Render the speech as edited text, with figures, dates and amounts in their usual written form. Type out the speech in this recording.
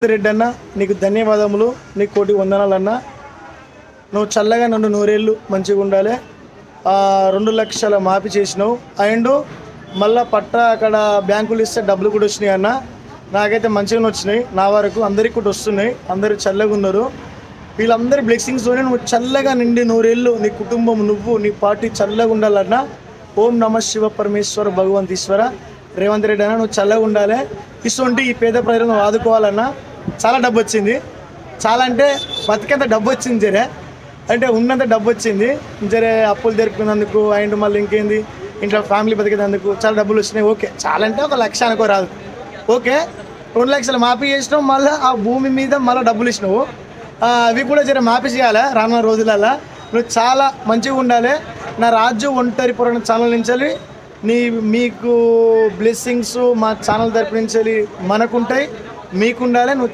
రెడ్డి అన్న, నీకు ధన్యవాదములు, నీకు కోటి వందనాలన్నా. నువ్వు చల్లగా నన్ను నూరేళ్ళు మంచిగా ఉండాలి. 2 లక్షల మాఫీ చేసినావు. అండ్ మళ్ళీ అక్కడ బ్యాంకులు ఇస్తే డబ్బులు కూడా వచ్చినాయి అన్న. నాకైతే మంచిగానే వచ్చినాయి, నా వరకు అందరికి కూడా వస్తున్నాయి. అందరూ చల్లగా ఉన్నారు. వీళ్ళందరి బ్లెస్సింగ్స్తోనే నువ్వు చల్లగా నిండి నూరేళ్ళు నీ కుటుంబం, నువ్వు, నీ పార్టీ చల్లగా ఉండాలన్నా. ఓం నమ శివ పరమేశ్వర భగవంతీశ్వర. రేవంత్ రెడ్డి అన్న, నువ్వు చల్లగా ఉండాలి. ఇటువంటి ఈ పేద ప్రజలను ఆదుకోవాలన్నా. చాలా డబ్బు వచ్చింది, చాలా అంటే బతికేంత డబ్బు వచ్చింది. జరే అంటే ఉన్నంత డబ్బు వచ్చింది. జరే అప్పులు తెరుపుకున్నందుకు అండ్ మళ్ళీ ఇంకేంది ఇంట్లో ఫ్యామిలీ బతికేందుకు చాలా డబ్బులు వచ్చినాయి. ఓకే, చాలా అంటే 1 లక్ష అనుకో రాదు. ఓకే, 2 లక్షలు మాఫీ చేసినావు. మళ్ళీ ఆ భూమి మీద మళ్ళీ డబ్బులు ఇచ్చినావు. అవి కూడా జర మాఫీ చేయాలి రానున్న రోజులలో. నువ్వు చాలా మంచిగా ఉండాలి. నా రాజు ఒంటరి పురాణ ఛానల్ నుంచి మీకు బ్లెస్సింగ్స్ మా ఛానల్ తరపు నుంచి మనకుంటాయి, మీకుండాలి. నువ్వు